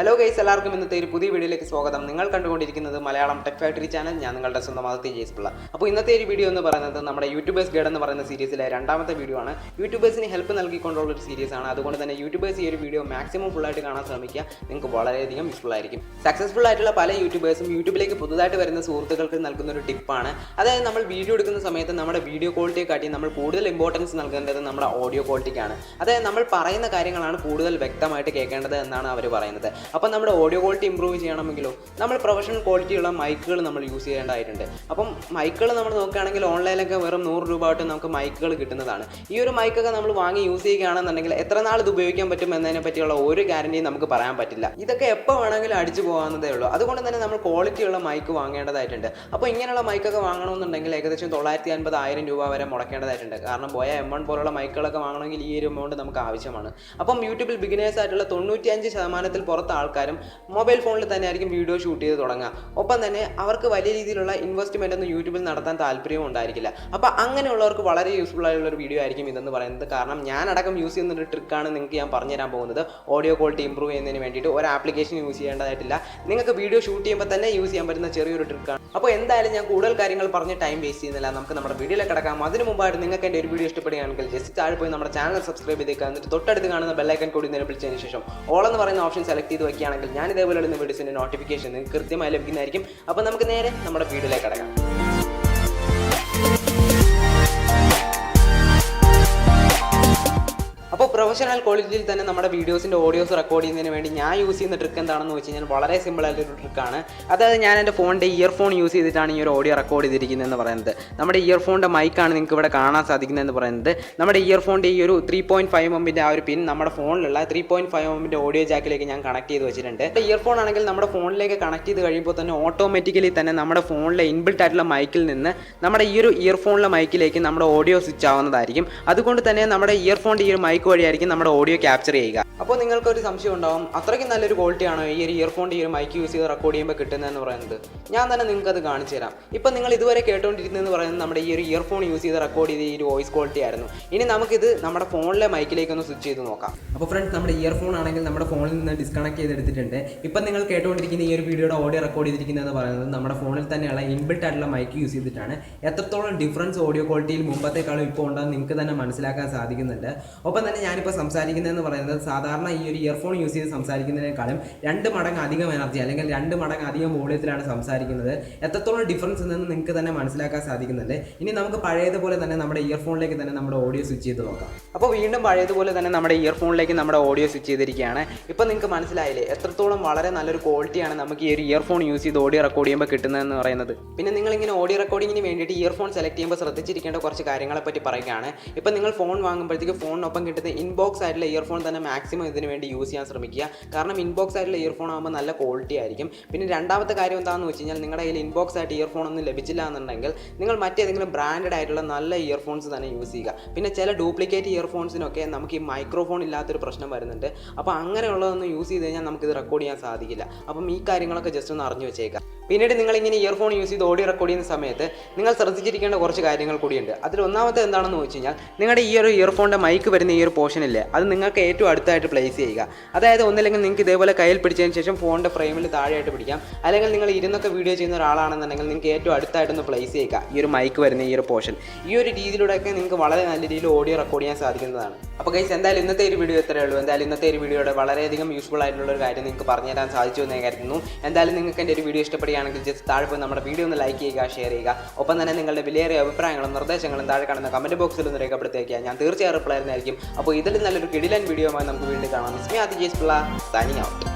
Hello guys, എല്ലാവർക്കും ഇന്നത്തെ ഒരു പുതിയ വീഡിയോയിലേക്ക് സ്വാഗതം. നിങ്ങൾ കണ്ടുകൊണ്ടിരിക്കുന്നത് മലയാളം ടെക് ഫാക്ടറി ചാനൽ. ഞാൻ നിങ്ങളുടെ സ്വന്തം ജയ്സ്പിള്ള. അപ്പോൾ ഇന്നത്തെ ഒരു വീഡിയോ എന്ന് പറയുന്നത് നമ്മുടെ യൂട്യൂബേഴ്സ് ഗൈഡ് എന്ന് പറയുന്ന സീരീസിലെ രണ്ടാമത്തെ വീഡിയോ ആണ്. യൂട്യൂബേഴ്സിന് ഹെൽപ്പ് നൽകിക്കൊണ്ടുള്ള ഒരു സീരീസ് ആണ്. അതുകൊണ്ട് തന്നെ യൂട്യൂബേഴ്സ് ഈ ഒരു വീഡിയോ മാക്സിമം ഫുള്ളായിട്ട് കാണാൻ ശ്രമിക്കുക. നിങ്ങൾക്ക് വളരെയധികം യൂസ്ഫുൾ ആയിരിക്കും. സക്സസ്ഫുൾ ആയിട്ടുള്ള പല യൂട്യൂബേഴ്സും യൂട്യൂബിലേക്ക് പുതുതായിട്ട് വരുന്ന സുഹൃത്തുക്കൾക്ക് നൽകുന്ന ഒരു ടിപ്പാണ്. അതായത് നമ്മൾ വീഡിയോ എടുക്കുന്ന സമയത്ത് നമ്മുടെ വീഡിയോ ക്വാളിറ്റിയെ കാട്ടി നമ്മൾ കൂടുതൽ ഇമ്പോർട്ടൻസ് നൽകേണ്ടത് നമ്മുടെ ഓഡിയോ ക്വാളിറ്റിക്കാണ്. അതായത് നമ്മൾ പറയുന്ന കാര്യങ്ങളാണ് കൂടുതൽ വ്യക്തമായിട്ട് കേൾക്കേണ്ടത് എന്നാണ് അവർ പറയുന്നത്. അപ്പം നമ്മുടെ ഓഡിയോ ക്വാളിറ്റി ഇമ്പ്രൂവ് ചെയ്യണമെങ്കിലോ നമ്മൾ പ്രൊഫഷണൽ ക്വാളിറ്റിയുള്ള മൈക്കുകൾ നമ്മൾ യൂസ് ചെയ്യേണ്ടതായിട്ടുണ്ട്. അപ്പം മൈക്കുകൾ നമ്മൾ നോക്കുകയാണെങ്കിൽ ഓൺലൈനിലൊക്കെ വെറും 100 രൂപ തൊട്ട് നമുക്ക് മൈക്കുകൾ കിട്ടുന്നതാണ്. ഈ ഒരു മൈക്കൊക്കെ നമ്മൾ വാങ്ങി യൂസ് ചെയ്യുകയാണെന്നുണ്ടെങ്കിൽ എത്ര നാൾ ഇത് ഉപയോഗിക്കാൻ പറ്റും എന്നതിനെ പറ്റിയുള്ള ഒരു ഗ്യാരണ്ടിയും നമുക്ക് പറയാൻ പറ്റില്ല. ഇതൊക്കെ എപ്പോൾ വേണമെങ്കിലും അടിച്ചു പോകാവുന്നതേ ഉള്ളൂ. അതുകൊണ്ട് തന്നെ നമ്മൾ ക്വാളിറ്റിയുള്ള മൈക്ക് വാങ്ങേണ്ടതായിട്ടുണ്ട്. അപ്പോൾ ഇങ്ങനെയുള്ള മൈക്കൊക്കെ വാങ്ങണമെന്നുണ്ടെങ്കിൽ ഏകദേശം 950,000 രൂപ വരെ മുടക്കേണ്ടതായിട്ടുണ്ട്. കാരണം ബോയ M1 പോലുള്ള മൈക്കുകളൊക്കെ വാങ്ങണമെങ്കിൽ ഈ ഒരു എമൗണ്ട് നമുക്ക് ആവശ്യമാണ്. അപ്പം യൂട്യൂബിൽ ബിഗിനേഴ്സ് ആയിട്ടുള്ള 95% പുറത്ത് ആൾക്കാരും മൊബൈൽ ഫോണിൽ തന്നെ ആയിരിക്കും വീഡിയോ ഷൂട്ട് ചെയ്ത് തുടങ്ങുക. ഒപ്പം തന്നെ അവർക്ക് വലിയ രീതിയിലുള്ള ഇൻവെസ്റ്റ്മെൻ്റ് ഒന്നും യൂട്യൂബിൽ നടത്താൻ താല്പര്യവും ഉണ്ടായിരിക്കില്ല. അപ്പോൾ അങ്ങനെയുള്ളവർക്ക് വളരെ യൂസ്ഫുൾ ആയിട്ടുള്ള ഒരു വീഡിയോ ആയിരിക്കും ഇതെന്ന് പറയുന്നത്. കാരണം ഞാനടക്കം യൂസ് ചെയ്യുന്ന ഒരു ട്രിക്കാണ് നിങ്ങൾക്ക് ഞാൻ പറഞ്ഞു തരാൻ പോകുന്നത്. ഓഡിയോ ക്വാളിറ്റി ഇമ്പ്രൂവ് ചെയ്യുന്നതിന് വേണ്ടിയിട്ട് ഒരു ആപ്ലിക്കേഷൻ യൂസ് ചെയ്യേണ്ടതായിട്ടില്ല. നിങ്ങൾക്ക് വീഡിയോ ഷൂട്ട് ചെയ്യുമ്പോൾ തന്നെ യൂസ് ചെയ്യാൻ പറ്റുന്ന ചെറിയൊരു ട്രിക്കാണ്. അപ്പോൾ എന്തായാലും ഞാൻ കൂടുതൽ കാര്യങ്ങൾ പറഞ്ഞ് ടൈം വേസ്റ്റ് ചെയ്യുന്നില്ല. നമുക്ക് നമ്മുടെ വീഡിയോയിലേക്ക് കിടക്കാം. അതിന് മുമ്പായിട്ട് നിങ്ങൾക്ക് എൻ്റെ ഒരു വീഡിയോ ഇഷ്ടപ്പെടുകയാണെങ്കിൽ ജസ്റ്റ് താഴെ പോയി നമ്മുടെ ചാനൽ സബ്സ്ക്രൈബ് ചെയ്തേക്കുക. എന്നിട്ട് തൊട്ടടുത്ത് കാണുന്ന ബെല്ലൈക്കൺ കൂടി നിലവിളിച്ചതിന് ശേഷം ഓൾ എന്ന് പറയുന്ന ഓപ്ഷൻ സെലക്ട് ചെയ്ത് വയ്ക്കുകയാണെങ്കിൽ ഞാൻ ഇതേപോലെയുള്ള വീഡിയോസിൻ്റെ നോട്ടിഫിക്കേഷൻ നിങ്ങൾക്ക് കൃത്യമായി ലഭിക്കുന്നതായിരിക്കും. അപ്പോൾ നമുക്ക് നേരെ നമ്മുടെ വീഡിയോയിലേക്ക് കിടക്കാം. അപ്പോൾ പ്രൊഫഷണൽ ക്വാളിറ്റിയിൽ തന്നെ നമ്മുടെ വീഡിയോസിൻ്റെ ഓഡിയോസ് റെക്കോർഡ് ചെയ്യുന്നതിന് വേണ്ടി ഞാൻ യൂസ് ചെയ്യുന്ന ട്രിക്ക് എന്താണെന്ന് വെച്ച് കഴിഞ്ഞാൽ വളരെ സിമ്പിൾ ആയിട്ടൊരു ട്രിക്കാണ്. അതായത് ഞാൻ എൻ്റെ ഫോണിൻ്റെ ഇയർഫോൺ യൂസ് ചെയ്തിട്ടാണ് ഈ ഒരു ഓഡിയോ റെക്കോർഡ് ചെയ്തിരിക്കുന്നതെന്ന് പറയുന്നത്. നമ്മുടെ ഇയർഫോണിൻ്റെ മൈക്കാണ് നിങ്ങൾക്ക് ഇവിടെ കാണാൻ സാധിക്കുന്നതെന്ന് പറയുന്നത്. നമ്മുടെ ഇയർഫോണിൻ്റെ ഈ ഒരു 3.5 mm ആ ഒരു പിൻ നമ്മുടെ ഫോണിലുള്ള 3.5 mm ഓഡിയോ ജാക്കിലേക്ക് ഞാൻ കണക്ട് ചെയ്ത് വെച്ചിട്ടുണ്ട്. ഇയർഫോൺ ആണെങ്കിൽ നമ്മുടെ ഫോണിലേക്ക് കണക്ട് ചെയ്ത് കഴിയുമ്പോൾ തന്നെ ഓട്ടോമാറ്റിക്കലി തന്നെ നമ്മുടെ ഫോണിലെ ഇൻബിൽറ്റ് ആയിട്ടുള്ള മൈക്കിൽ നിന്ന് നമ്മുടെ ഈ ഒരു ഇയർഫോണിലെ മൈക്കിലേക്ക് നമ്മുടെ ഓഡിയോ സ്വിച്ച് ആവുന്നതായിരിക്കും. അതുകൊണ്ട് തന്നെ നമ്മുടെ ഇയർഫോണിൻ്റെ ഈ ഒരു മൈക്ക് വഴിയായിരിക്കും നമ്മുടെ ഓഡിയോ ക്യാപ്ചർ ചെയ്യുക. അപ്പോൾ നിങ്ങൾക്കൊരു സംശയം ഉണ്ടാവും, അത്രയ്ക്ക് നല്ലൊരു ക്വാളിറ്റിയാണോ ഈ ഒരു ഇയർഫോണിൻ്റെ ഈ ഒരു മൈക്ക് യൂസ് ചെയ്ത് റെക്കോർഡ് ചെയ്യുമ്പോൾ കിട്ടുന്നതെന്ന് പറയുന്നത്. ഞാൻ തന്നെ നിങ്ങൾക്ക് അത് കാണിച്ചു തരാം. ഇപ്പം നിങ്ങൾ ഇതുവരെ കേട്ടുകൊണ്ടിരിക്കുന്നതെന്ന് പറയുന്നത് നമ്മുടെ ഈ ഒരു ഇയർഫോൺ യൂസ് ചെയ്ത് റെക്കോർഡ് ചെയ്ത ഈ ഒരു വോയിസ് ക്വാളിറ്റി ആയിരുന്നു. ഇനി നമുക്കിത് നമ്മുടെ ഫോണിലെ മൈക്കിലേക്ക് ഒന്ന് സ്വിച്ച് ചെയ്ത് നോക്കാം. അപ്പോൾ ഫ്രണ്ട്സ്, നമ്മുടെ ഇയർഫോൺ ആണെങ്കിൽ നമ്മുടെ ഫോണിൽ നിന്ന് ഡിസ്കണക്ട് ചെയ്തെടുത്തിട്ടുണ്ട്. ഇപ്പം നിങ്ങൾ കേട്ടുകൊണ്ടിരിക്കുന്ന ഈ ഒരു വീഡിയോയുടെ ഓഡിയോ റെക്കോർഡ് ചെയ്തിരിക്കുന്നതെന്ന് പറയുന്നത് നമ്മുടെ ഫോണിൽ തന്നെയുള്ള ഇൻബിൽറ്റ് ആയിട്ടുള്ള മൈക്ക് യൂസ് ചെയ്തിട്ടാണ്. എത്രത്തോളം ഡിഫറൻസ് ഓഡിയോ ക്വാളിറ്റിയിൽ മുമ്പത്തേക്കാളും ഇപ്പോൾ ഉണ്ടെന്ന് നിങ്ങൾക്ക് തന്നെ മനസ്സിലാക്കാൻ സാധിക്കുന്നുണ്ട്. ഒപ്പം തന്നെ ഞാനിപ്പോൾ സംസാരിക്കുന്നതെന്ന് പറയുന്നത് സാധാരണ ഈ ഒരു ഇയർഫോൺ യൂസ് ചെയ്ത് സംസാരിക്കുന്നതിനേക്കാളും 2 മടങ്ങ് അധികം എനർജി അല്ലെങ്കിൽ 2 മടങ്ങ് അധികം വോളിയത്തിലാണ് സംസാരിക്കുന്നത്. എത്രത്തോളം ഡിഫറൻസ് ഉണ്ടെന്ന് നിങ്ങൾക്ക് തന്നെ മനസ്സിലാക്കാൻ സാധിക്കുന്നുണ്ട്. ഇനി നമുക്ക് പഴയതുപോലെ തന്നെ നമ്മുടെ ഇയർഫോണിലേക്ക് തന്നെ നമ്മുടെ ഓഡിയോ സ്വിച്ച് ചെയ്ത് നോക്കാം. അപ്പോൾ വീണ്ടും പഴയതുപോലെ തന്നെ നമ്മുടെ ഇയർഫോണിലേക്ക് നമ്മുടെ ഓഡിയോ സ്വിച്ച് ചെയ്തിരിക്കുകയാണ്. ഇപ്പോൾ നിങ്ങൾക്ക് മനസ്സിലായില്ലേ എത്രത്തോളം വളരെ നല്ലൊരു ക്വാളിറ്റിയാണ് നമുക്ക് ഈ ഒരു ഇയർഫോൺ യൂസ് ചെയ്ത് ഓഡിയോ റെക്കോർഡ് ചെയ്യുമ്പോൾ കിട്ടുന്നതെന്ന് പറയുന്നത്. പിന്നെ നിങ്ങളിങ്ങനെ ഓഡിയോ റെക്കോർഡിങ്ങിന് വേണ്ടിയിട്ട് ഇയർഫോൺ സെലക്ട് ചെയ്യുമ്പോൾ ശ്രദ്ധിച്ചിരിക്കേണ്ട കുറച്ച് കാര്യങ്ങളെ പറ്റി പറയുകയാണ്. ഇപ്പോൾ നിങ്ങൾ ഫോൺ വാങ്ങുമ്പോഴത്തേക്ക് ഫോണിനൊപ്പം കിട്ടുന്ന ഇൻബോക്സ് ആയിട്ടുള്ള ഇയർഫോൺ തന്നെ മാക്സിമം ഇതിന് വേണ്ടി യൂസ് ചെയ്യാൻ ശ്രമിക്കുക. കാരണം ഇൻബോക്സ് ആയിട്ടുള്ള ഇയർഫോൺ ആകുമ്പോൾ നല്ല ക്വാളിറ്റി ആയിരിക്കും. പിന്നെ രണ്ടാമത്തെ കാര്യം എന്താണെന്ന് വെച്ച് കഴിഞ്ഞാൽ നിങ്ങളുടെ കയ്യിൽ ഇൻബോക്സ് ആയിട്ട് ഇയർഫോൺ ഒന്നും ലഭിച്ചില്ല എന്നുണ്ടെങ്കിൽ നിങ്ങൾ മറ്റേതെങ്കിലും ബ്രാൻഡഡ് ആയിട്ടുള്ള നല്ല ഇയർഫോൺസ് തന്നെ യൂസ് ചെയ്യുക. പിന്നെ ചില ഡ്യൂപ്ലിക്കേറ്റ് ഇയർഫോൺസിനൊക്കെ നമുക്ക് ഈ മൈക്രോഫോൺ ഇല്ലാത്തൊരു പ്രശ്നം വരുന്നുണ്ട്. അപ്പോൾ അങ്ങനെയുള്ളതൊന്നും യൂസ് ചെയ്ത് കഴിഞ്ഞാൽ നമുക്കിത് റെക്കോർഡ് ചെയ്യാൻ സാധിക്കില്ല. അപ്പം ഈ കാര്യങ്ങളൊക്കെ ജസ്റ്റ് ഒന്ന് അറിഞ്ഞു വെച്ചേക്കാം. പിന്നീട് നിങ്ങളിങ്ങനെ ഇയർഫോൺ യൂസ് ചെയ്ത് ഓഡിയോ റെക്കോർഡ് ചെയ്യുന്ന സമയത്ത് നിങ്ങൾ ശ്രദ്ധിച്ചിരിക്കേണ്ട കുറച്ച് കാര്യങ്ങൾ കൂടിയുണ്ട്. അതിൽ ഒന്നാമത്തെ എന്താണെന്ന് വെച്ച് കഴിഞ്ഞാൽ നിങ്ങളുടെ ഈ ഒരു ഇയർഫോണിൻ്റെ മൈക്ക് വരുന്ന ഈ ഒരു പോർഷനില്ലേ അത് നിങ്ങൾക്ക് ഏറ്റവും അടുത്തായിട്ട് പ്ലേസ് ചെയ്യുക. അതായത് ഒന്നില്ലെങ്കിൽ നിങ്ങൾക്ക് ഇതേപോലെ കയ്യിൽ പിടിച്ചതിന് ശേഷം ഫോണിൻ്റെ ഫ്രെയിമിൽ താഴെയായിട്ട് പിടിക്കാം. അല്ലെങ്കിൽ നിങ്ങൾ ഇരുന്നൊക്കെ വീഡിയോ ചെയ്യുന്ന ഒരാളാണെന്നുണ്ടെങ്കിൽ നിങ്ങൾക്ക് ഏറ്റവും അടുത്തായിട്ടൊന്ന് പ്ലേസ് ചെയ്യുക ഈ ഒരു മൈക്ക് വരുന്ന ഈ ഒരു പോർഷൻ. ഈ ഒരു രീതിയിലൂടെയൊക്കെ നിങ്ങൾക്ക് വളരെ നല്ല രീതിയിൽ ഓഡിയോ റെക്കോർഡ് ചെയ്യാൻ സാധിക്കുന്നതാണ്. അപ്പോൾ ഗൈസ്, എന്തായാലും ഇന്നത്തെ ഒരു വീഡിയോ ഇത്രയേ ഉള്ളൂ. എന്തായാലും ഇന്നത്തെ ഒരു വീഡിയോയുടെ വളരെയധികം യൂസ്ഫുൾ ആയിട്ടുള്ള ഒരു കാര്യം നിങ്ങൾക്ക് പറഞ്ഞു തരാൻ സാധിച്ചു എന്ന് കരുതുന്നു. എന്തായാലും നിങ്ങൾക്ക് എൻ്റെ ഒരു വീഡിയോ ഇഷ്ടപ്പെടുകയാണെങ്കിൽ ജസ്റ്റ് താഴെ പോയി നമ്മുടെ വീഡിയോ ഒന്ന് ലൈക്ക് ചെയ്യുക, ഷെയർ ചെയ്യുക. ഒപ്പം തന്നെ നിങ്ങളുടെ വിലയേറിയ അഭിപ്രായങ്ങളും നിർദ്ദേശങ്ങളും താഴെ കാണുന്ന കമൻറ്റ് ബോക്സിൽ ഒന്ന് രേഖപ്പെടുത്തിയേക്കുക. ഞാൻ തീർച്ചയായും റിപ്ലൈ ആയിരിക്കും. അപ്പോൾ ഇതിൽ നല്ലൊരു കിടിലൻ വീഡിയോയുമായി നമുക്ക് വീണ്ടും കാണാം. ജയ്സ്പിള്ള സൈനിങ് ഔട്ട്.